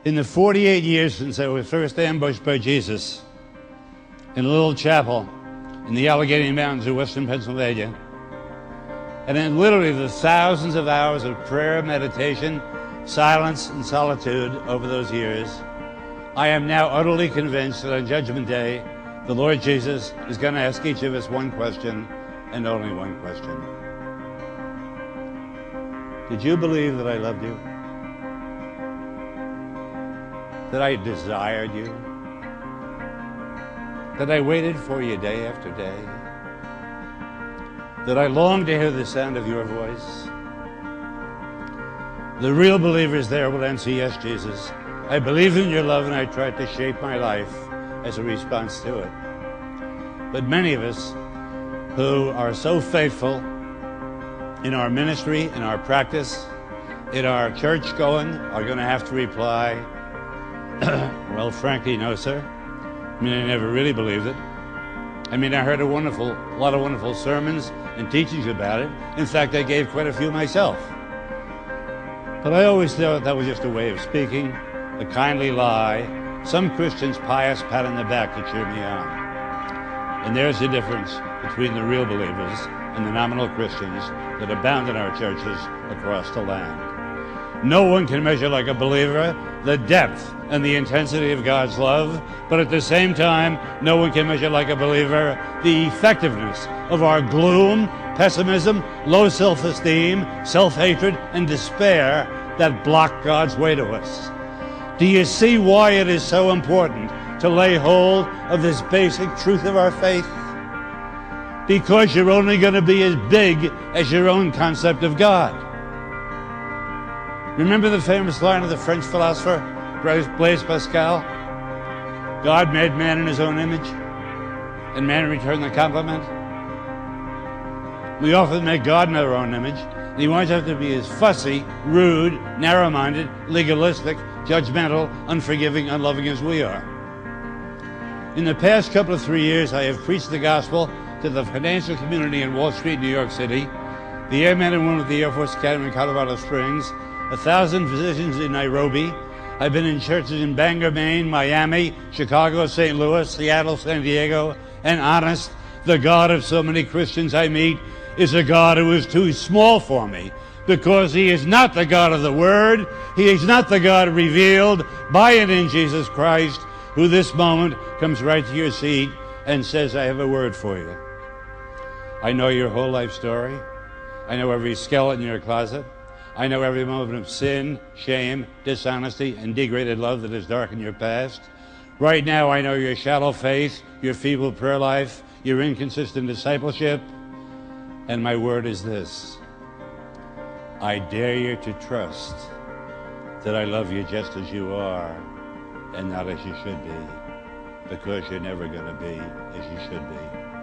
In the 48 years since I was first ambushed by Jesus in a little chapel in the Allegheny Mountains of western Pennsylvania, and in literally the thousands of hours of prayer, meditation, silence, and solitude over those years, I am now utterly convinced that on Judgment Day, the Lord Jesus is going to ask each of us one question, and only one question. Did you believe that I loved you? That I desired you? That I waited for you day after day? That I longed to hear the sound of your voice? The real believers there will answer, yes, Jesus. I believe in your love and I tried to shape my life as a response to it. But many of us who are so faithful in our ministry, in our practice, in our church going, are going to have to reply, well, frankly, no, sir. I mean, I never really believed it. I mean, I heard a lot of wonderful sermons and teachings about it. In fact, I gave quite a few myself. But I always thought that was just a way of speaking, a kindly lie, some Christian's pious pat on the back to cheer me on. And there's the difference between the real believers and the nominal Christians that abound in our churches across the land. No one can measure like a believer the depth and the intensity of God's love, but at the same time, no one can measure like a believer the effectiveness of our gloom, pessimism, low self-esteem, self-hatred, and despair that block God's way to us. Do you see why it is so important to lay hold of this basic truth of our faith? Because you're only going to be as big as your own concept of God. Remember the famous line of the French philosopher Blaise Pascal? God made man in his own image, and man returned the compliment. We often make God in our own image, and he wants us to be as fussy, rude, narrow-minded, legalistic, judgmental, unforgiving, unloving as we are. In the past couple of 3 years, I have preached the gospel to the financial community in Wall Street, New York City, the airmen and women of the Air Force Academy in Colorado Springs, 1,000 physicians in Nairobi. I've been in churches in Bangor, Maine, Miami, Chicago, St. Louis, Seattle, San Diego, and honest, the God of so many Christians I meet is a God who is too small for me, because he is not the God of the Word. He is not the God revealed by and in Jesus Christ, who this moment comes right to your seat and says, I have a word for you. I know your whole life story. I know every skeleton in your closet. I know every moment of sin, shame, dishonesty, and degraded love that has darkened your past. Right now, I know your shallow faith, your feeble prayer life, your inconsistent discipleship. And my word is this: I dare you to trust that I love you just as you are and not as you should be, because you're never going to be as you should be.